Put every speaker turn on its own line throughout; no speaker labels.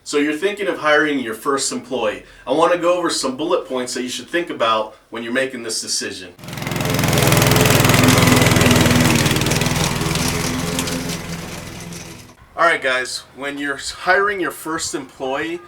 So you're thinking of hiring your first employee. I want to go over some bullet points that you should think about when you're making this decision. Alright guys, when you're hiring your first employee,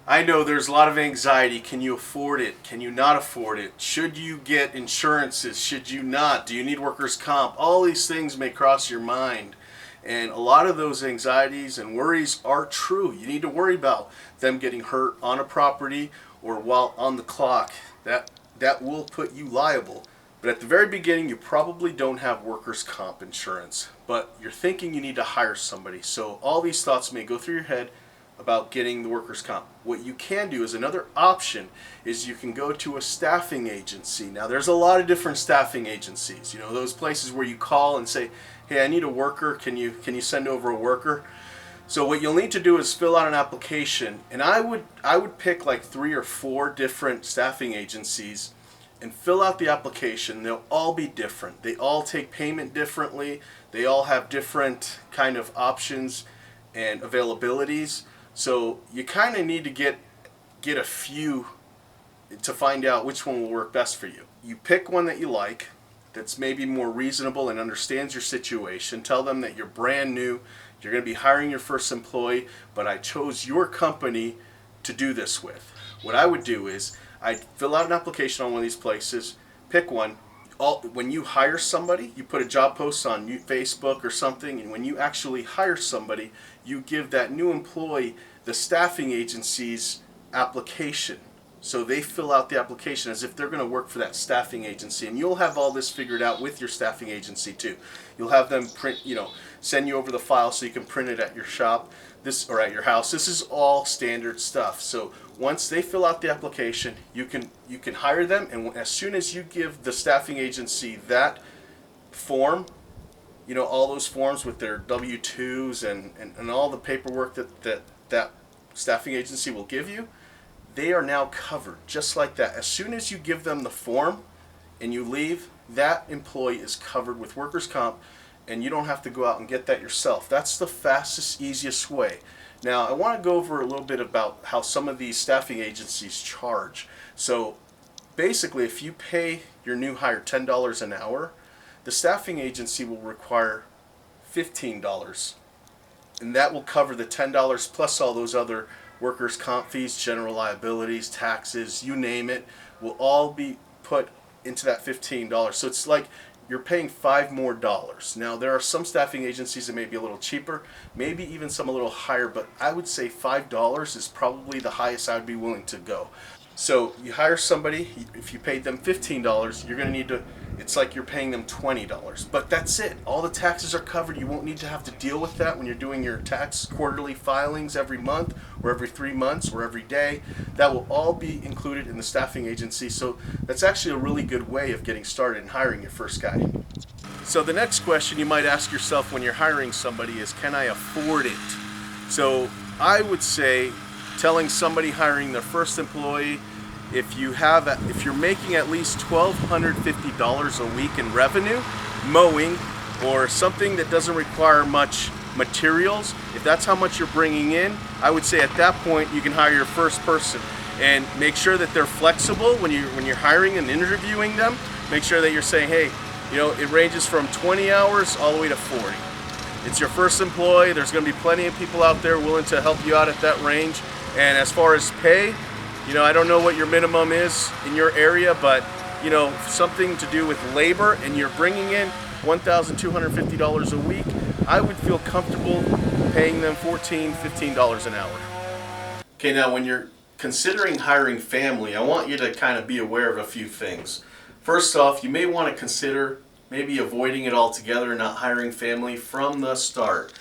I know there's a lot of anxiety. Can you afford it? Can you not afford it? Should you get insurances? Should you not? Do you need workers' comp? All these things may cross your mind. And a lot of those anxieties and worries are true. You need to worry about them getting hurt on a property or while on the clock. That will put you liable. But at the very beginning, you probably don't have workers' comp insurance. But you're thinking you need to hire somebody. So all these thoughts may go through your head about getting the workers' comp. What you can do is another option is you can go to a staffing agency. Now there's a lot of different staffing agencies. You know, those places where you call and say, hey, I need a worker, can you send over a worker? So what you'll need to do is fill out an application, and I would pick like 3 or 4 different staffing agencies and fill out the application. They'll all be different. They all take payment differently. They all have different kind of options and availabilities. So you kind of need to get a few to find out which one will work best for you. You pick one that you like, that's maybe more reasonable and understands your situation. Tell them that you're brand new, you're going to be hiring your first employee, but I chose your company to do this with. What I would do is I'd fill out an application on one of these places, pick one. When you hire somebody, you put a job post on Facebook or something, and when you actually hire somebody, you give that new employee the staffing agency's application. So they fill out the application as if they're going to work for that staffing agency, and you'll have all this figured out with your staffing agency too. You'll have them send you over the file so you can print it at your shop, or at your house. This is all standard stuff. So once they fill out the application, you can hire them, and as soon as you give the staffing agency that form, all those forms with their W-2s and all the paperwork that staffing agency will give you, they are now covered just like that. As soon as you give them the form and you leave, that employee is covered with workers' comp, and you don't have to go out and get that yourself. That's the fastest, easiest way. Now, I want to go over a little bit about how some of these staffing agencies charge. So basically, if you pay your new hire $10 an hour, the staffing agency will require $15, and that will cover the $10 plus all those other workers' comp fees, general liabilities, taxes, you name it, will all be put into that $15. So it's like you're paying $5 more. Now there are some staffing agencies that may be a little cheaper, going even some a little higher, but I would say $5 is probably the highest I'd be willing to go. So you hire somebody, if you paid them $15, you're going to need to, it's like you're paying them $20. But that's it. All the taxes are covered. You won't need to have to deal with that when you're doing your tax quarterly filings every month or every 3 months or every day. That will all be included in the staffing agency. So that's actually a really good way of getting started and hiring your first guy. So the next question you might ask yourself when you're hiring somebody is, can I afford it? So I would say, telling somebody hiring their first employee, if you're making at least $1,250 a week in revenue, mowing, or something that doesn't require much materials, if that's how much you're bringing in, I would say at that point you can hire your first person. And make sure that they're flexible when you're hiring and interviewing them. Make sure that you're saying, hey, it ranges from 20 hours all the way to 40. It's your first employee. There's going to be plenty of people out there willing to help you out at that range. And as far as pay, I don't know what your minimum is in your area, but something to do with labor, and you're bringing in $1,250 a week, I would feel comfortable paying them $14, $15 an hour. Okay, now when you're considering hiring family, I want you to kind of be aware of a few things. First off, you may want to consider maybe avoiding it altogether, not hiring family from the start.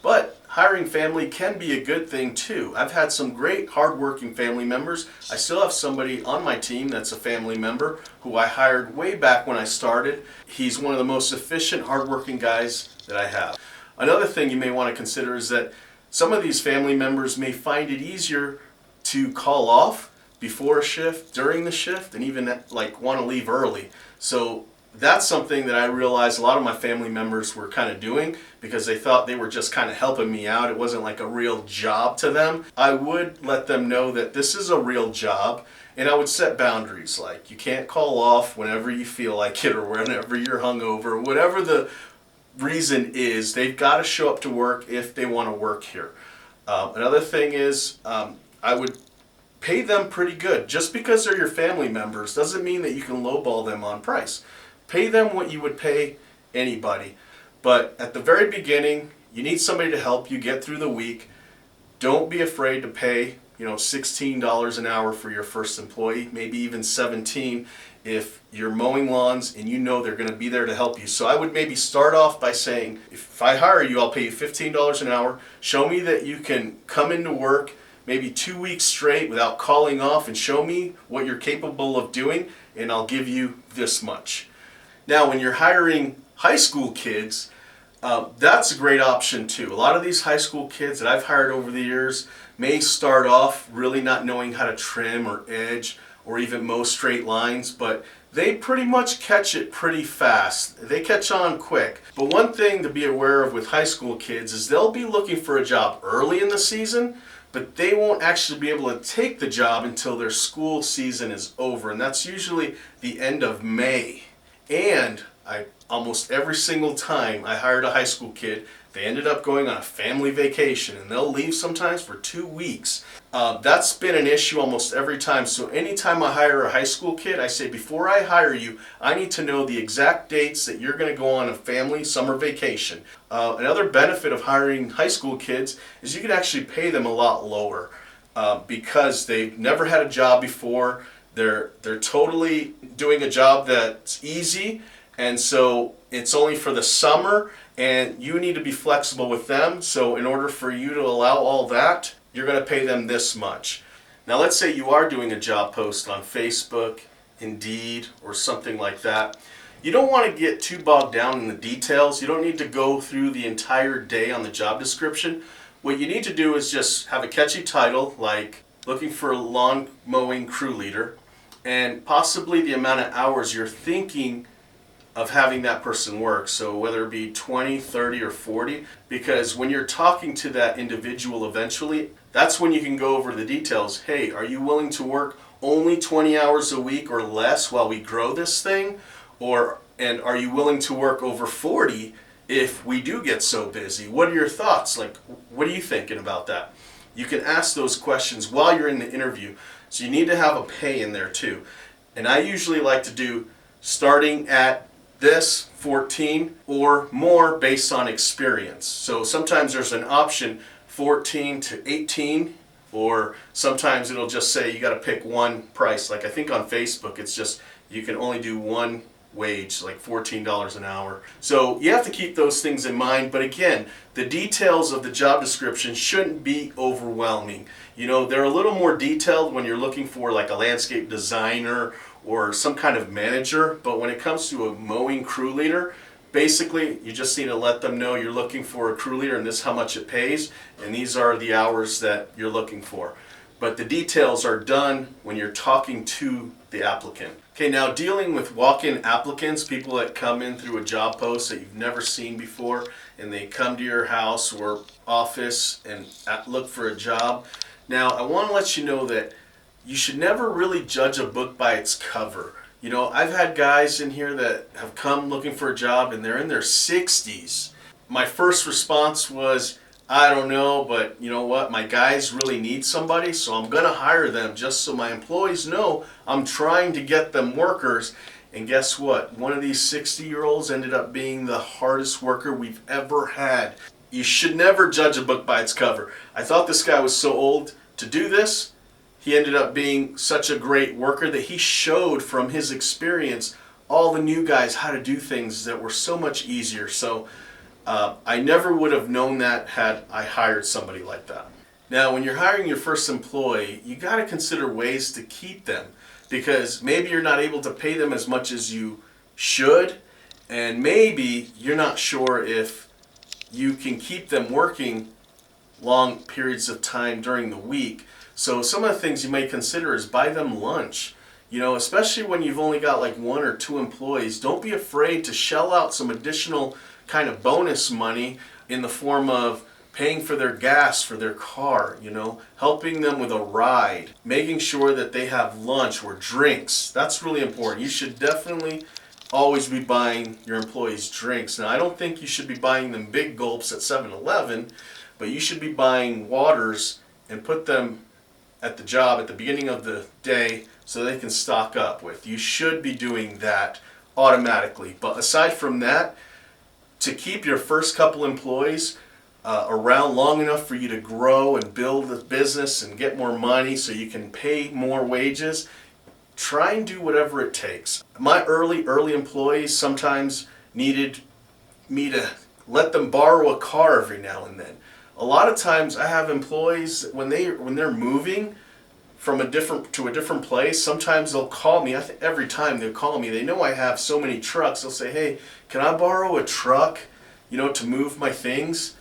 But hiring family can be a good thing too. I've had some great hardworking family members. I still have somebody on my team that's a family member who I hired way back when I started. He's one of the most efficient, hardworking guys that I have. Another thing you may want to consider is that some of these family members may find it easier to call off before a shift, during the shift, and even want to leave early. So that's something that I realized a lot of my family members were kind of doing because they thought they were just kind of helping me out. It wasn't like a real job to them. I would let them know that this is a real job, and I would set boundaries like you can't call off whenever you feel like it or whenever you're hungover, whatever the reason is, they've got to show up to work if they want to work here. Another thing is I would pay them pretty good. Just because they're your family members doesn't mean that you can lowball them on price. Pay them what you would pay anybody. But at the very beginning, you need somebody to help you get through the week. Don't be afraid to pay, $16 an hour for your first employee, maybe even 17 if you're mowing lawns and you know they're going to be there to help you. So I would maybe start off by saying, if I hire you, I'll pay you $15 an hour. Show me that you can come into work maybe 2 weeks straight without calling off, and show me what you're capable of doing, and I'll give you this much. Now, when you're hiring high school kids, that's a great option too. A lot of these high school kids that I've hired over the years may start off really not knowing how to trim or edge or even mow straight lines, but they pretty much catch it pretty fast. They catch on quick. But one thing to be aware of with high school kids is they'll be looking for a job early in the season, but they won't actually be able to take the job until their school season is over, and that's usually the end of May. And almost every single time I hired a high school kid, they ended up going on a family vacation, and they'll leave sometimes for 2 weeks. That's been an issue almost every time. So anytime I hire a high school kid, I say, before I hire you, I need to know the exact dates that you're going to go on a family summer vacation. Another benefit of hiring high school kids is you can actually pay them a lot lower because they've never had a job before. They're totally doing a job that's easy, and so it's only for the summer, and you need to be flexible with them. So in order for you to allow all that, you're going to pay them this much. Now let's say you are doing a job post on Facebook, Indeed, or something like that. You don't want to get too bogged down in the details. You don't need to go through the entire day on the job description. What you need to do is just have a catchy title like looking for a lawn mowing crew leader, and possibly the amount of hours you're thinking of having that person work. So whether it be 20, 30, or 40, because when you're talking to that individual eventually, that's when you can go over the details. Hey, are you willing to work only 20 hours a week or less while we grow this thing? And are you willing to work over 40 if we do get so busy? What are your thoughts? Like, what are you thinking about that? You can ask those questions while you're in the interview. So you need to have a pay in there too. And I usually like to do starting at this 14 or more based on experience. So sometimes there's an option 14 to 18, or sometimes it'll just say you got to pick one price. Like I think on Facebook it's just you can only do one wage, like $14 an hour. So you have to keep those things in mind. But again, the details of the job description shouldn't be overwhelming. They're a little more detailed when you're looking for like a landscape designer or some kind of manager, but when it comes to a mowing crew leader, basically you just need to let them know you're looking for a crew leader and this is how much it pays, and these are the hours that you're looking for. But the details are done when you're talking to the applicant. Okay, now dealing with walk-in applicants, people that come in through a job post that you've never seen before, and they come to your house or office and look for a job. Now, I want to let you know that you should never really judge a book by its cover. I've had guys in here that have come looking for a job and they're in their 60s. My first response was, I don't know, but you know what? My guys really need somebody, so I'm going to hire them just so my employees know I'm trying to get them workers. And guess what? One of these 60-year-olds ended up being the hardest worker we've ever had. You should never judge a book by its cover. I thought this guy was so old to do this. He ended up being such a great worker that he showed from his experience all the new guys how to do things that were so much easier. So I never would have known that had I hired somebody like that. Now, when you're hiring your first employee, you got to consider ways to keep them, because maybe you're not able to pay them as much as you should, and maybe you're not sure if you can keep them working long periods of time during the week. So some of the things you may consider is buy them lunch. You know, especially when you've only got like 1 or 2 employees, don't be afraid to shell out some additional kind of bonus money in the form of paying for their gas for their car, you know, helping them with a ride, making sure that they have lunch or drinks. That's really important. You should definitely always be buying your employees drinks. Now, I don't think you should be buying them big gulps at 7-Eleven, but you should be buying waters and put them at the job at the beginning of the day so they can stock up with. You should be doing that automatically. But aside from that, to keep your first couple employees around long enough for you to grow and build the business and get more money so you can pay more wages, try and do whatever it takes. My early employees sometimes needed me to let them borrow a car every now and then. A lot of times I have employees when they're moving from a different place, sometimes they'll call me. I think every time they'll call me, they know I have so many trucks. They'll say, "Hey, can I borrow a truck, you know, to move my things?"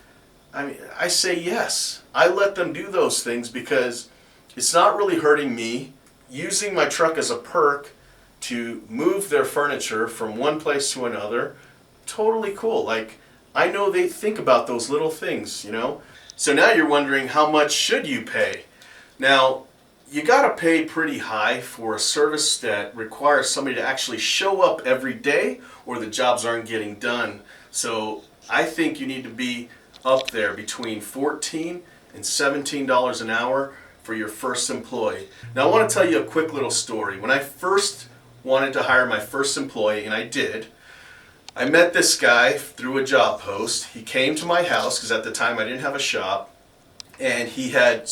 I mean, I say yes. I let them do those things because it's not really hurting me. Using my truck as a perk to move their furniture from one place to another, totally cool. Like, I know they think about those little things, you know. So now you're wondering, how much should you pay? Now, you gotta pay pretty high for a service that requires somebody to actually show up every day or the jobs aren't getting done. So I think you need to be up there between $14 and $17 an hour for your first employee. Now I want to tell you a quick little story. When I first wanted to hire my first employee, and I did, I met this guy through a job post. He came to my house because at the time I didn't have a shop, and he had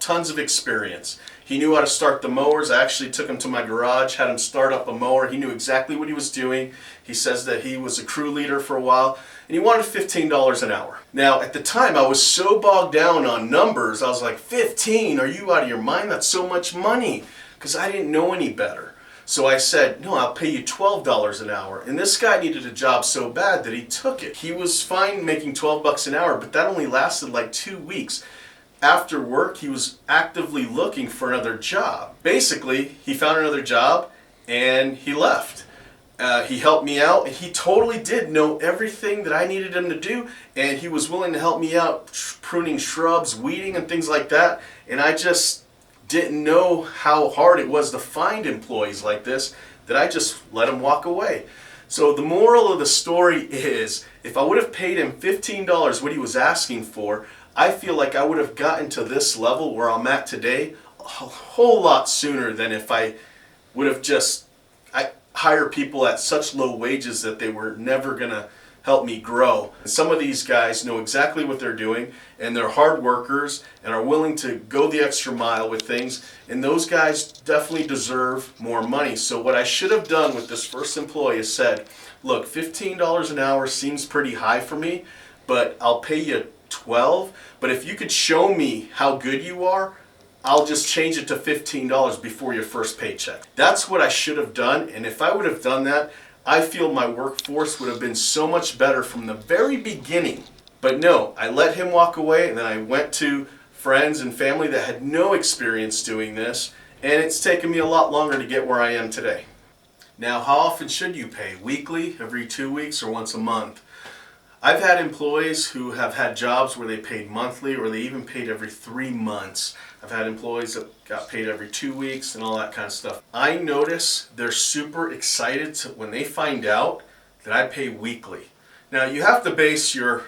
tons of experience. He knew how to start the mowers. I actually took him to my garage, had him start up a mower. He knew exactly what he was doing. He says that he was a crew leader for a while, and he wanted $15 an hour. Now, at the time, I was so bogged down on numbers. I was like, 15? Are you out of your mind? That's so much money, because I didn't know any better. So I said, no, I'll pay you $12 an hour. And this guy needed a job so bad that he took it. He was fine making $12 an hour, but that only lasted like 2 weeks. After work, he was actively looking for another job. Basically, he found another job and he left. He helped me out, and he totally did know everything that I needed him to do, and he was willing to help me out pruning shrubs, weeding, and things like that. And I just didn't know how hard it was to find employees like this, that I just let him walk away. So the moral of the story is, if I would have paid him $15, what he was asking for, I feel like I would have gotten to this level where I'm at today a whole lot sooner than if I would have just hire people at such low wages that they were never going to help me grow. And some of these guys know exactly what they're doing, and they're hard workers and are willing to go the extra mile with things, and those guys definitely deserve more money. So what I should have done with this first employee is said, look, $15 an hour seems pretty high for me, but I'll pay you $12. But if you could show me how good you are, I'll just change it to $15 before your first paycheck. That's what I should have done, and if I would have done that, I feel my workforce would have been so much better from the very beginning. But no, I let him walk away, and then I went to friends and family that had no experience doing this, and it's taken me a lot longer to get where I am today. Now, how often should you pay? Weekly, every 2 weeks, or once a month? I've had employees who have had jobs where they paid monthly, or they even paid every 3 months. I've had employees that got paid every 2 weeks and all that kind of stuff. I notice they're super excited when they find out that I pay weekly. Now, you have to base your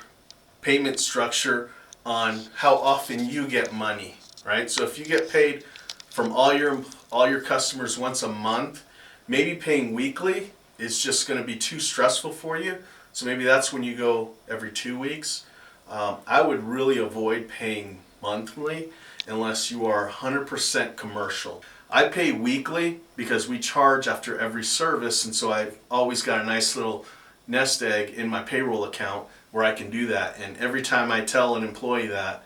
payment structure on how often you get money, right? So if you get paid from all your customers once a month, maybe paying weekly is just going to be too stressful for you. So maybe that's when you go every 2 weeks. I would really avoid paying monthly unless you are 100% commercial. I pay weekly because we charge after every service, and so I've always got a nice little nest egg in my payroll account where I can do that. And every time I tell an employee that,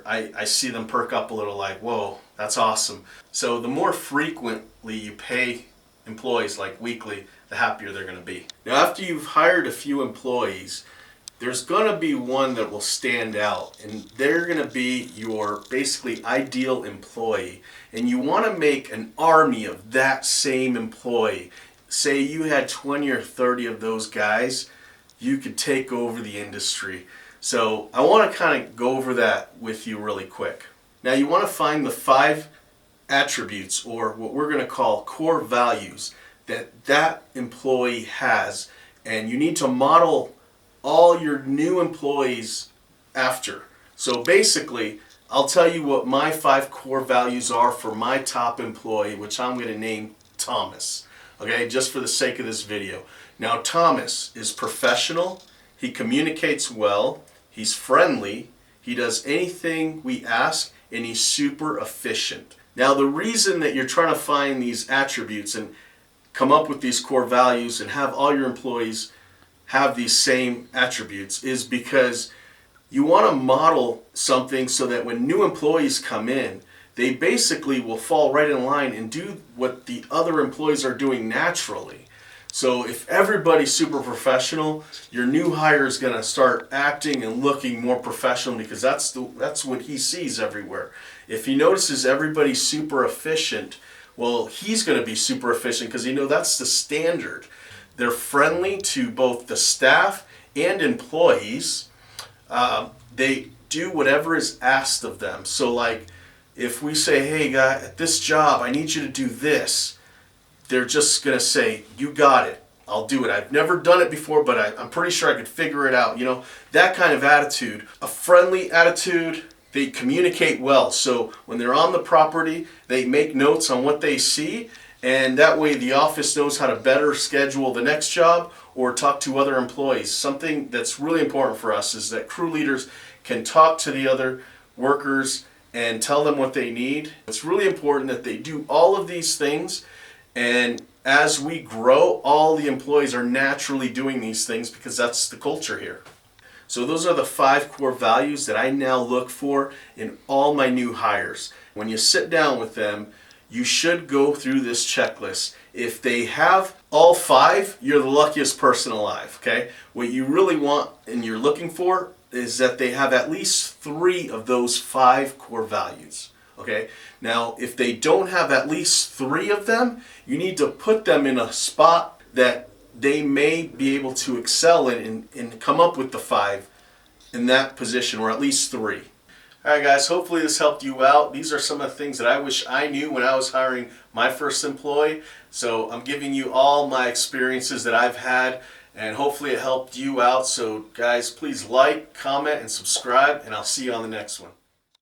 I see them perk up a little, like, whoa, that's awesome. So the more frequently you pay employees, like weekly, the happier they're going to be. Now, after you've hired a few employees, there's going to be one that will stand out, and they're going to be your basically ideal employee. And you want to make an army of that same employee. Say you had 20 or 30 of those guys, you could take over the industry. So I want to kind of go over that with you really quick. Now you want to find the 5 attributes, or what we're going to call core values, that employee has, and you need to model all your new employees after. So basically, I'll tell you what my 5 core values are for my top employee, which I'm going to name Thomas. Okay, just for the sake of this video. Now Thomas is professional, he communicates well, he's friendly, he does anything we ask, and he's super efficient. Now the reason that you're trying to find these attributes and come up with these core values and have all your employees have these same attributes is because you want to model something so that when new employees come in, they basically will fall right in line and do what the other employees are doing naturally. So if everybody's super professional, your new hire is going to start acting and looking more professional, because that's what he sees everywhere. If he notices everybody's super efficient, well, he's going to be super efficient because that's the standard. They're friendly to both the staff and employees. They do whatever is asked of them. So like if we say, hey guy, at this job, I need you to do this, they're just going to say, you got it, I'll do it. I've never done it before, but I'm pretty sure I could figure it out. That kind of attitude. A friendly attitude. They communicate well. So when they're on the property, they make notes on what they see, and that way the office knows how to better schedule the next job or talk to other employees. Something that's really important for us is that crew leaders can talk to the other workers and tell them what they need. It's really important that they do all of these things, and as we grow, all the employees are naturally doing these things because that's the culture here. So those are the 5 core values that I now look for in all my new hires. When you sit down with them, you should go through this checklist. If they have all 5, you're the luckiest person alive, okay? What you really want and you're looking for is that they have at least 3 of those 5 core values, okay? Now, if they don't have at least 3 of them, you need to put them in a spot that they may be able to excel in and come up with the 5 in that position, or at least 3. Alright guys, hopefully this helped you out. These are some of the things that I wish I knew when I was hiring my first employee. So I'm giving you all my experiences that I've had, and hopefully it helped you out. So guys, please like, comment, and subscribe, and I'll see you on the next one.